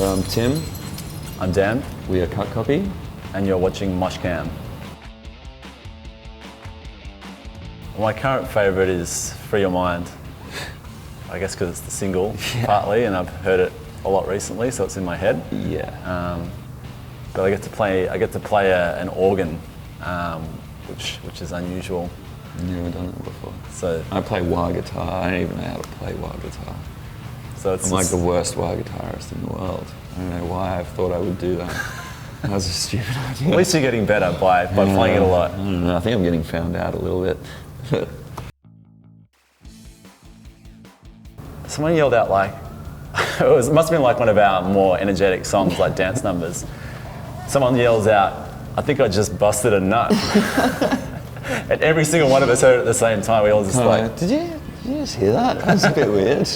Tim. I'm Dan. We are Cut Copy. And you're watching Moshcam. My current favourite is Free Your Mind. I guess because it's the single, partly, and I've heard it a lot recently, so it's in my head. Yeah. But I get to play an organ, which is unusual. Never done it before. So I play wah guitar. I don't even know how to play wah guitar. So I'm like the worst wah guitarist in the world. I don't know why I thought I would do that. That was a stupid idea. At least you're getting better by playing it a lot. I don't know. I think I'm getting found out a little bit. Someone yelled out like, it must have been like one of our more energetic songs, like dance numbers. Someone yells out, "I think I just busted a nut." And every single one of us heard it at the same time. We all just like, Did you just hear that? That was a bit weird.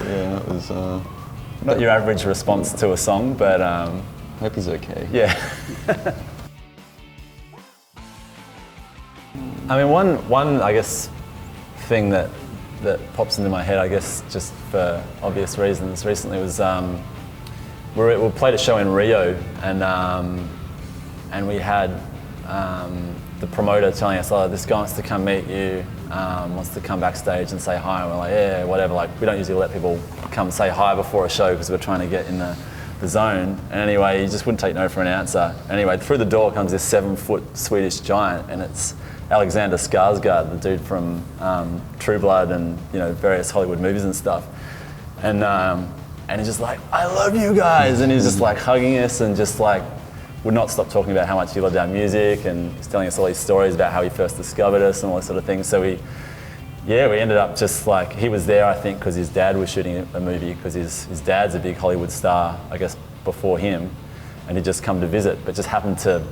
Yeah, it was... Not your average response to a song, but... Hope he's okay. Yeah. I mean, one I guess, thing that pops into my head, I guess, just for obvious reasons, recently was we played a show in Rio, and we had the promoter telling us, "Oh, this guy wants to come meet you, wants to come backstage and say hi." And we're like, "Yeah, whatever." Like, we don't usually let people come say hi before a show because we're trying to get in the zone. And anyway, he just wouldn't take no for an answer. Anyway, through the door comes this 7-foot Swedish giant, and it's Alexander Skarsgard, the dude from True Blood and various Hollywood movies and stuff. And he's just like, "I love you guys," and he's just like hugging us and just like would not stop talking about how much he loved our music, and he's telling us all these stories about how he first discovered us and all this sort of thing. So we ended up just like, he was there I think because his dad was shooting a movie, because his dad's a big Hollywood star, I guess, before him, and he'd just come to visit, but just happened to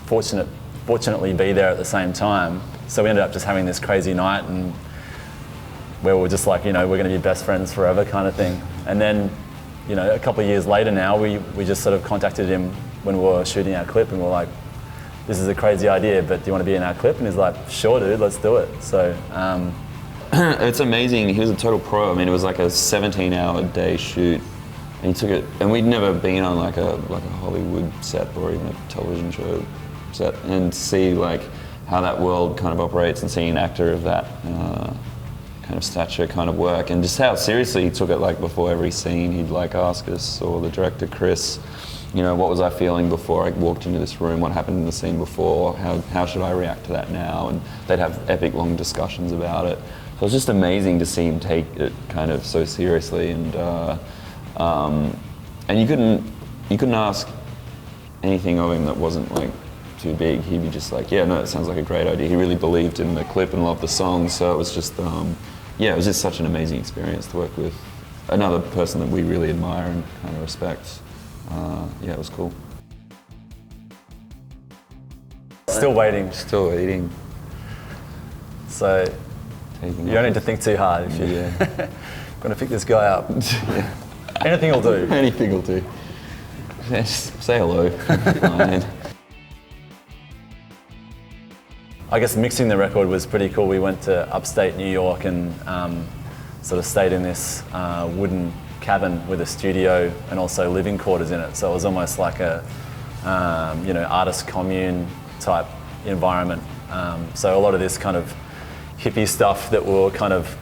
fortunately be there at the same time. So we ended up just having this crazy night, and where we're just like, we're going to be best friends forever kind of thing. And then, a couple of years later now, we just sort of contacted him when we were shooting our clip, and we're like, "This is a crazy idea, but do you want to be in our clip?" And he's like, "Sure, dude, let's do it." So it's amazing. He was a total pro. I mean, it was like a 17-hour day shoot, and he took it. And we'd never been on like a Hollywood set or even a television show set, and see like how that world kind of operates, and seeing an actor of that kind of stature kind of work, and just how seriously he took it. Like before every scene, he'd like ask us, or the director Chris, what was I feeling before I walked into this room? What happened in the scene before? How should I react to that now? And they'd have epic long discussions about it. So it was just amazing to see him take it kind of so seriously, and you couldn't ask anything of him that wasn't like too big. He'd be just like, "Yeah, no, it sounds like a great idea." He really believed in the clip and loved the song, so it was just it was just such an amazing experience to work with another person that we really admire and kind of respect. It was cool. Still waiting. Still waiting. So you don't need to think too hard if you're going to pick this guy up. Anything will do. Anything will do. Just say hello. Fine. I guess mixing the record was pretty cool. We went to upstate New York and sort of stayed in this wooden cabin with a studio and also living quarters in it. So it was almost like a artist commune type environment. So a lot of this kind of hippie stuff that we were kind of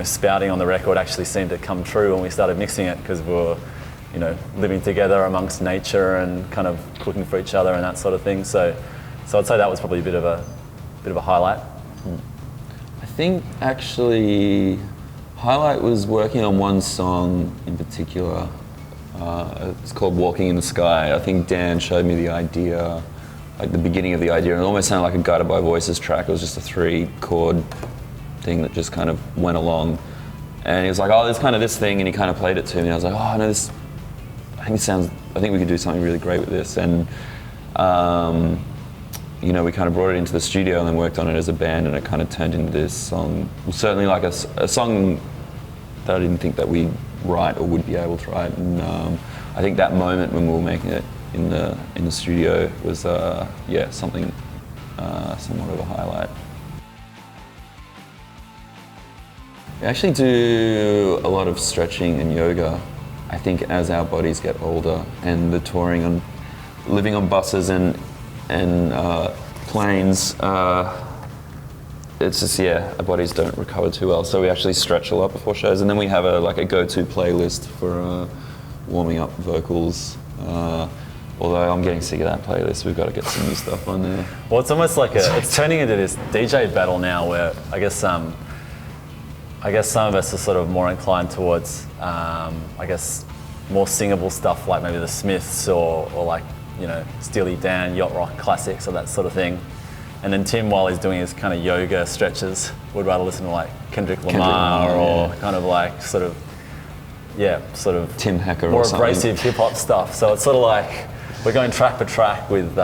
spouting on the record actually seemed to come true when we started mixing it, because we were living together amongst nature and kind of cooking for each other and that sort of thing. So I'd say that was probably a bit of a highlight. I think actually highlight was working on one song in particular. It's called "Walking in the Sky." I think Dan showed me the idea, like the beginning of the idea, and it almost sounded like a Guided by Voices track. It was just a 3-chord thing that just kind of went along. And he was like, "Oh, there's kind of this thing," and he kind of played it to me. And I was like, "Oh, no, I think we could do something really great with this." And we kind of brought it into the studio and then worked on it as a band, and it kind of turned into this song. Certainly like a song that I didn't think that we'd write or would be able to write. And I think that moment when we were making it in the studio was something somewhat of a highlight. We actually do a lot of stretching and yoga I think as our bodies get older and the touring on, living on buses and planes, it's just, our bodies don't recover too well. So we actually stretch a lot before shows, and then we have a go-to playlist for warming up vocals. Although I'm getting sick of that playlist, we've got to get some new stuff on there. Well, it's almost like it's turning into this DJ battle now, where I guess some of us are sort of more inclined towards, more singable stuff like maybe the Smiths or like, Steely Dan, yacht rock classics or that sort of thing. And then Tim, while he's doing his kind of yoga stretches, would rather listen to like Kendrick Lamar or kind of like sort of Tim Hecker more or something. abrasive hip hop stuff. So it's sort of like we're going track for track with,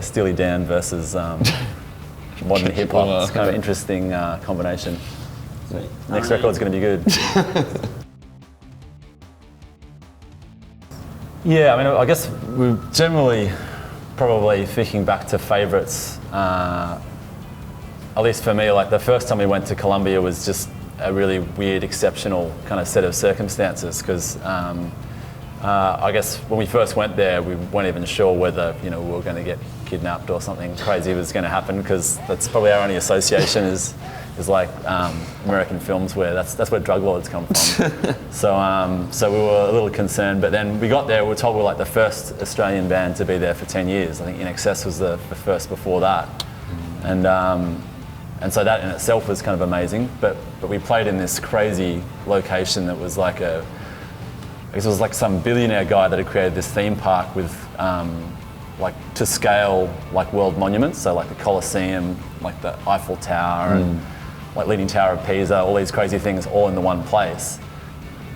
Steely Dan versus modern hip hop. It's kind of an interesting combination. Next record's going to be good. Yeah, I mean, I guess we're generally probably thinking back to favourites. At least for me, like the first time we went to Colombia was just a really weird, exceptional kind of set of circumstances, because I guess when we first went there, we weren't even sure whether we were going to get kidnapped or something crazy was going to happen, because that's probably our only association is like American films where that's where drug lords come from. So we were a little concerned, but then we got there. We were told we were like the first Australian band to be there for 10 years. I think In Excess was the first before that, and so that in itself was kind of amazing. But we played in this crazy location that was like it was like some billionaire guy that had created this theme park with like to scale like world monuments, so like the Colosseum, like the Eiffel Tower, and like Leaning Tower of Pisa, all these crazy things all in the one place.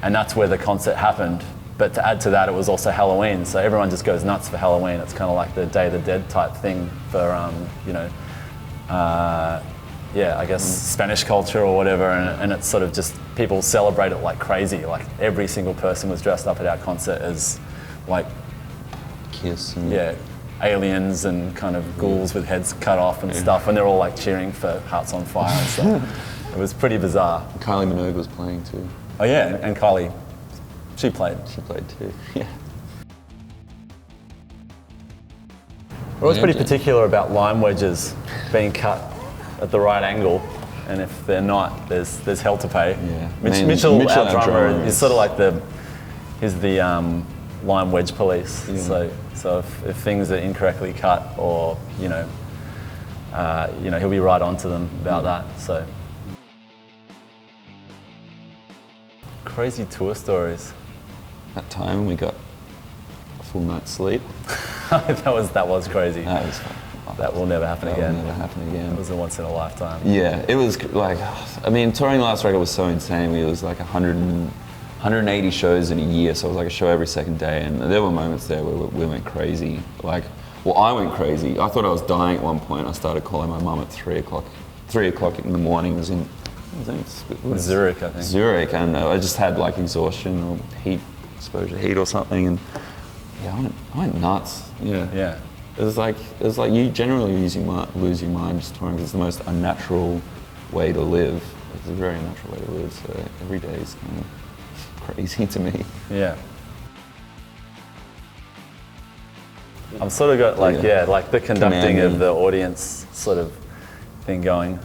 And that's where the concert happened. But to add to that, it was also Halloween, so everyone just goes nuts for Halloween. It's kind of like the Day of the Dead type thing for I guess Spanish culture or whatever, and it's sort of just people celebrate it like crazy. Like every single person was dressed up at our concert as like Kiss and aliens and kind of ghouls with heads cut off and stuff, and they're all like cheering for Hearts on Fire and stuff. It was pretty bizarre. Kylie Minogue was playing too. Oh yeah, and Kylie, she played. She played too, yeah. We're always pretty particular about lime wedges being cut at the right angle, and if they're not, there's hell to pay. Yeah. Mitchell, our drummer, is sort of like he's the lime wedge police. Yeah. So if things are incorrectly cut, or he'll be right onto them about that. So crazy tour stories. That time we got a full night's sleep. that was crazy. That was fun. That will never happen again. That will never happen again. It was a once in a lifetime. Yeah, it was like, touring the last record was so insane. It was like 180 shows in a year, so it was like a show every second day, and there were moments there where we went crazy. I went crazy. I thought I was dying at one point. I started calling my mum at 3 o'clock in the morning. It was in Zurich, I think. Zurich, and I just had like exhaustion or heat exposure or something, and I went nuts. Yeah. It was like you generally lose your mind just touring, because it's the most unnatural way to live. It's a very unnatural way to live, so every day is kind of crazy to me. Yeah. I've sort of got like the conducting of the audience sort of thing going.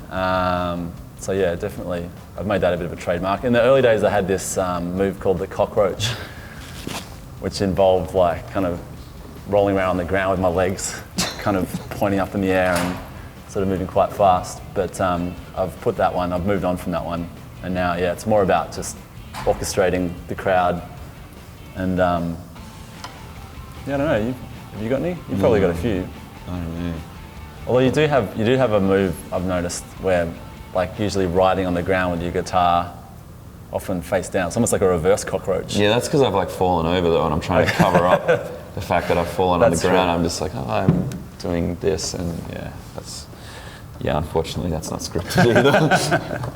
So yeah, definitely, I've made that a bit of a trademark. In the early days, I had this move called the cockroach, which involved like kind of rolling around on the ground with my legs kind of pointing up in the air and sort of moving quite fast. But I've moved on from that one, and now it's more about just orchestrating the crowd. And I don't know, have you got any? You've probably got a few. I don't know. Although you do have a move I've noticed where like usually riding on the ground with your guitar, often face down. It's almost like a reverse cockroach. Yeah, that's because I've like fallen over though, and I'm trying to cover up the fact that I've fallen on the ground. True. I'm just like, I'm doing this, and unfortunately that's not scripted either.